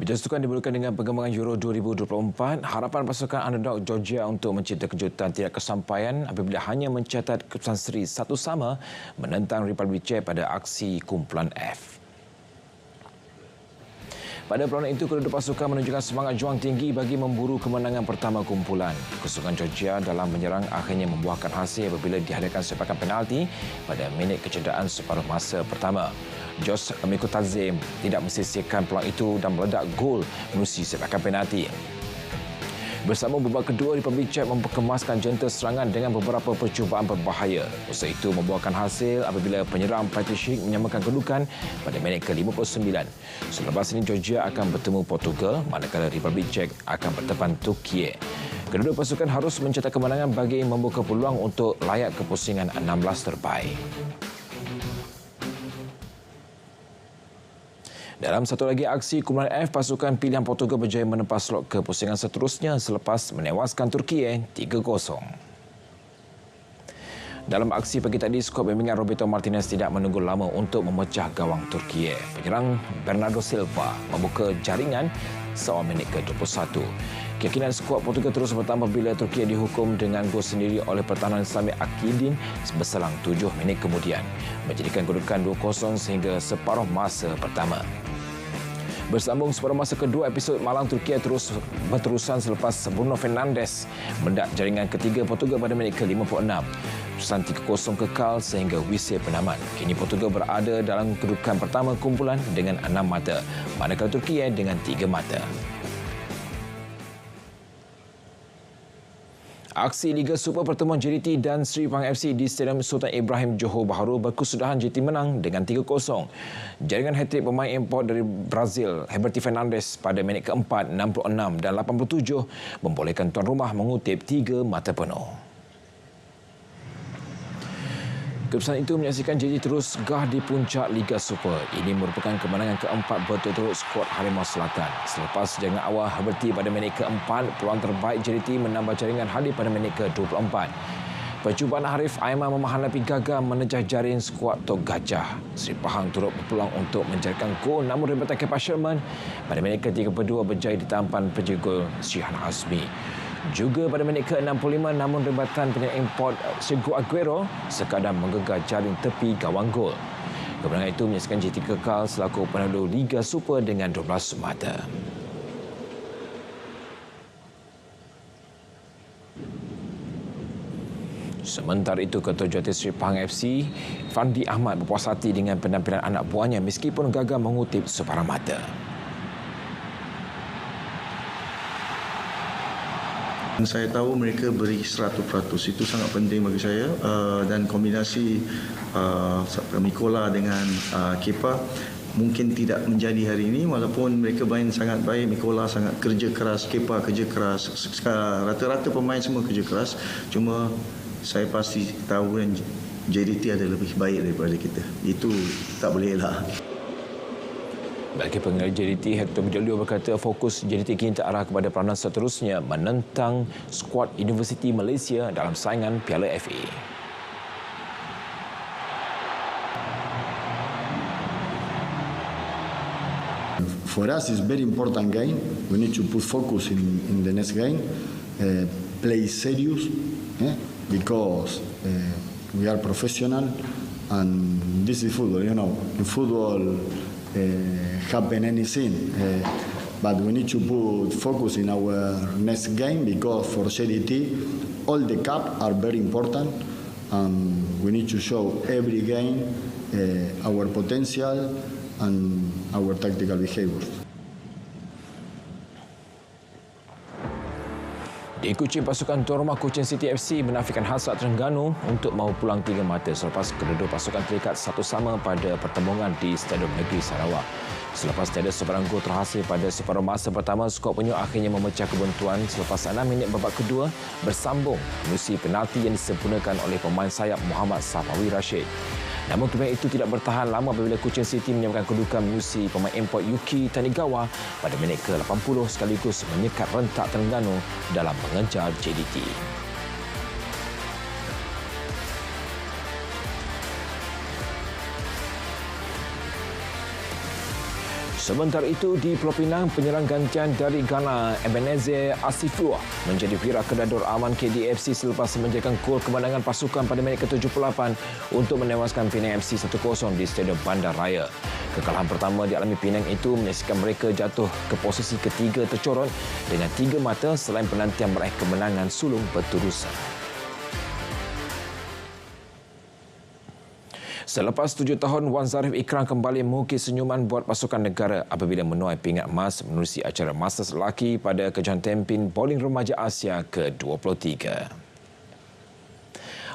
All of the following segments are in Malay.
Kejutan diperlukan dengan perkembangan Euro 2024, harapan pasukan underdog Georgia untuk mencipta kejutan tidak kesampaian apabila hanya mencatat keputusan seri 1-1 menentang Republik Czech pada aksi kumpulan F. Pada perlawanan itu, kedua pasukan menunjukkan semangat juang tinggi bagi memburu kemenangan pertama kumpulan. Kesukaan Georgia dalam menyerang akhirnya membuahkan hasil apabila dihadakan sepakan penalti pada minit kecederaan separuh masa pertama. Jos Mikotadze tidak mensisihkan peluang itu dan meledak gol menerusi sepakan penalti. Bersama babak kedua, Republik Czech memperkemaskan jentera serangan dengan beberapa percubaan berbahaya. Usaha itu membuahkan hasil apabila penyerang Patrick menyamakan kedudukan pada minit ke-59. Selepas ini, Georgia akan bertemu Portugal, manakala Republik Czech akan berdepan Turki. Kedua pasukan harus mencetak kemenangan bagi membuka peluang untuk layak ke pusingan 16 terbaik. Dalam satu lagi aksi kumpulan F, pasukan pilihan Portugal berjaya menempas slot ke pusingan seterusnya selepas menewaskan Turki 3-0. Dalam aksi pagi tadi, skuad bimbingan Roberto Martinez tidak menunggu lama untuk memecah gawang Turki. Penyerang Bernardo Silva membuka jaringan seawal minit ke-21. Keyakinan skuad Portugal terus bertambah bila Turki dihukum dengan gol sendiri oleh pertahanan Sami Akidin berselang 7 minit kemudian, menjadikan kedudukan 2-0 sehingga separuh masa pertama. Bersambung separuh masa kedua, episod malang Turki terus berterusan selepas Bruno Fernandes mendak jaringan ketiga Portugal pada minit ke-56. Keputusan 3-0 kekal sehingga wisir penaman. Kini Portugal berada dalam kedudukan pertama kumpulan dengan 6 mata, manakala Turki dengan 3 mata. Aksi Liga Super pertemuan JDT dan Sri Pahang FC di Stadium Sultan Ibrahim Johor Bahru berkesudahan JDT menang dengan 3-0. Jaringan hat-trick pemain import dari Brazil, Heberty Fernandes pada minit ke-4, 66 dan 87 membolehkan tuan rumah mengutip 3 mata penuh. Keputusan itu menyaksikan JDT terus gah di puncak Liga Super. Ini merupakan kemenangan keempat berturut-turut skuad Harimau Selatan. Selepas jaringan awal Heberty pada minit ke-4, peluang terbaik JDT menambah jaringan hadir pada minit ke-24. Percubaan Harif Aiman menghadapi gagal menejah jaring skuad Tok Gajah. Sri Pahang turut berpeluang untuk menjadikan gol, namun rebatan Kepa Sherman pada minit ke-32 berjaya ditampan penjaga gol Syihan Azmi. Juga pada minit ke-65, namun rebatan penyerang import Sergio Aguero sekadar menggegar jaring tepi gawang gol. Kemenangan itu menyaksikan JDT kekal selaku penakluk Liga Super dengan 12 mata. Sementara itu, Ketua Jurulatih Sri Pahang FC, Fandi Ahmad berpuas hati dengan penampilan anak buahnya meskipun gagal mengutip sebarang mata. Saya tahu mereka beri 100%. Itu sangat penting bagi saya, dan kombinasi Mikola dengan Kepa mungkin tidak menjadi hari ini walaupun mereka main sangat baik. Mikola sangat kerja keras, Kepa kerja keras. Rata-rata pemain semua kerja keras. Cuma saya pasti tahu yang JDT ada lebih baik daripada kita. Itu tak boleh elak. Bagi pengenalan JDT, Hector Mujolio berkata fokus JDT kini terarah kepada peranan seterusnya menentang skuad Universiti Malaysia dalam saingan Piala FA. For us, it's very important game. We need to put focus in the next game, play serious, because we are professional and this is football. You know, in football. Happen anything, but we need to put focus in our next game because for JDT all the cup are very important and we need to show every game our potential and our tactical behavior. Di Kuching, pasukan tuan rumah Kuching City FC menafikan hasrat Terengganu untuk mahu pulang 3 mata selepas kedua pasukan terikat 1-1 pada pertembungan di Stadium Negeri Sarawak. Selepas tiada sebarang gol terhasil pada separuh masa pertama, skuad penyu akhirnya memecah kebuntuan selepas 6 minit babak kedua bersambung menerusi penalti yang disempurnakan oleh pemain sayap Muhammad Safawi Rashid. Namun kemenangan itu tidak bertahan lama apabila Kuching City menyamakan kedudukan menerusi pemain import Yuki Tanigawa pada minit ke-80 sekaligus menyekat rentak Terengganu dalam mengejar JDT. Sementara itu, di Pulau Pinang, penyerang gantian dari Ghana, Ebenezer Asifua, menjadi viral kedador aman KDFC selepas menjaga gol kemenangan pasukan pada minit ke-78 untuk menewaskan Penang FC 1-0 di Stadium Bandar Raya. Kekalahan pertama dialami Penang itu menyaksikan mereka jatuh ke posisi ketiga tercorot dengan 3 mata selain penantian meraih kemenangan sulung berterusan. Selepas 7 tahun, Wan Zarif Ikram kembali mengukir senyuman buat pasukan negara apabila menuai pingat emas menerusi acara Masters lelaki pada kejohanan Tampin Bowling Remaja Asia ke-23.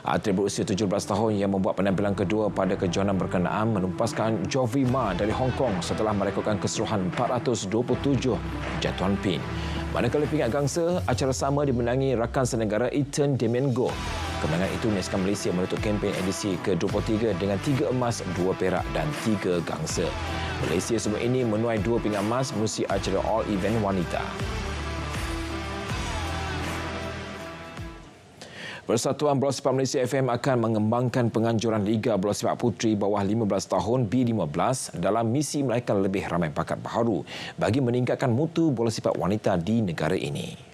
Atlet berusia 17 tahun yang membuat penampilan kedua pada kejohanan berkenaan menumpaskan Jovi Ma dari Hong Kong setelah merekodkan keseluruhan 427 jatuhan pin. Manakala pingat gangsa, acara sama dimenangi rakan senegara Ethan Damian Goh. Kemenangan itu menyaksikan Malaysia menutup kempen edisi ke-23 dengan 3 emas, 2 perak dan 3 gangsa. Malaysia sebelum ini menuai 2 pingat emas menerusi acara All Event Wanita. Persatuan Bola Sepak Malaysia FM akan mengembangkan penganjuran Liga Bola Sepak Puteri bawah 15 tahun B15 dalam misi melahirkan lebih ramai bakat baharu bagi meningkatkan mutu bola sepak wanita di negara ini.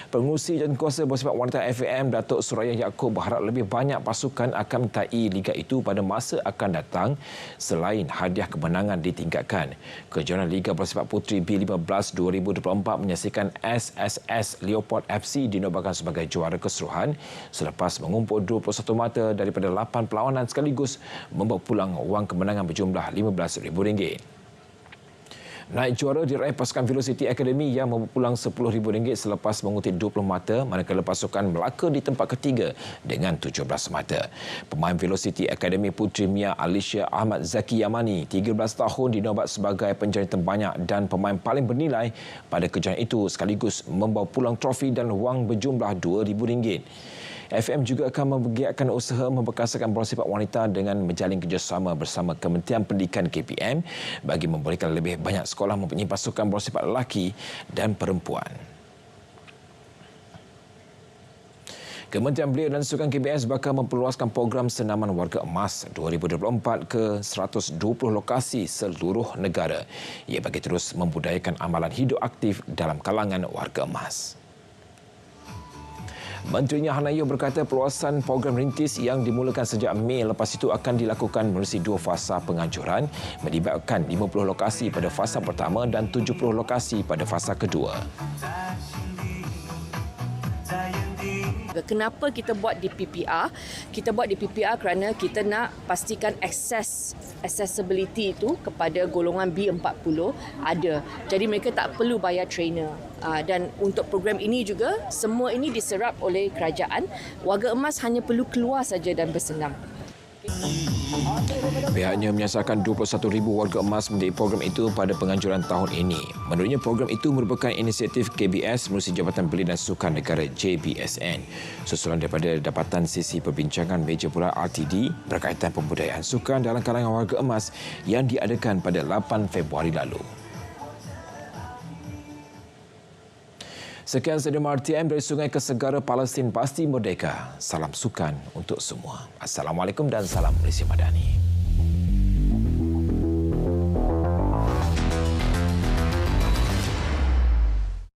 Pengurusi Jadukuasa Bola Sepak Wanita FM Datuk Suraya Yaakob berharap lebih banyak pasukan akan menyertai liga itu pada masa akan datang selain hadiah kemenangan ditingkatkan. Kejohanan Liga Bola Sepak Puteri B15 2024 menyaksikan SSS Leopard FC dinobatkan sebagai juara keseluruhan selepas mengumpul 21 mata daripada 8 perlawanan sekaligus membawa pulang wang kemenangan berjumlah RM15,000. Naik juara diraih pasukan Velocity Academy yang membawa pulang RM10,000 selepas mengutip 20 mata, manakala pasukan Melaka di tempat ketiga dengan 17 mata. Pemain Velocity Academy Puteri Mia Alicia Ahmad Zaki Yamani, 13 tahun, dinobat sebagai penjari terbanyak dan pemain paling bernilai pada kejohanan itu sekaligus membawa pulang trofi dan wang berjumlah RM2,000. FM juga akan menggiatkan usaha memperkasakan bola sepak wanita dengan menjalin kerjasama bersama Kementerian Pendidikan KPM bagi membolehkan lebih banyak sekolah mempunyai pasukan bola sepak lelaki dan perempuan. Kementerian Belia dan Sukan KBS bakal memperluaskan program Senaman Warga Emas 2024 ke 120 lokasi seluruh negara. Ia bagi terus membudayakan amalan hidup aktif dalam kalangan warga emas. Menterinya Hanayo berkata perluasan program rintis yang dimulakan sejak Mei lepas itu akan dilakukan menerusi 2 fasa penganjuran melibatkan 50 lokasi pada fasa pertama dan 70 lokasi pada fasa kedua. Kenapa kita buat di PPR? Kita buat di PPR kerana kita nak pastikan accessibility itu kepada golongan B40 ada. Jadi mereka tak perlu bayar trainer. Dan untuk program ini juga, semua ini diserap oleh kerajaan. Warga emas hanya perlu keluar saja dan bersenam. Pihaknya menyasarkan 21,000 warga emas menjadi program itu pada penganjuran tahun ini. Menurutnya, program itu merupakan inisiatif KBS menerusi Jabatan Belia dan Sukan Negara JBSN. Susulan daripada dapatan sesi perbincangan meja pula RTD berkaitan pembudayaan sukan dalam kalangan warga emas yang diadakan pada 8 Februari lalu. Sekian Stadium RTM dari Sungai ke Segara, Palestin pasti merdeka. Salam sukan untuk semua. Assalamualaikum dan salam Malaysia Madani.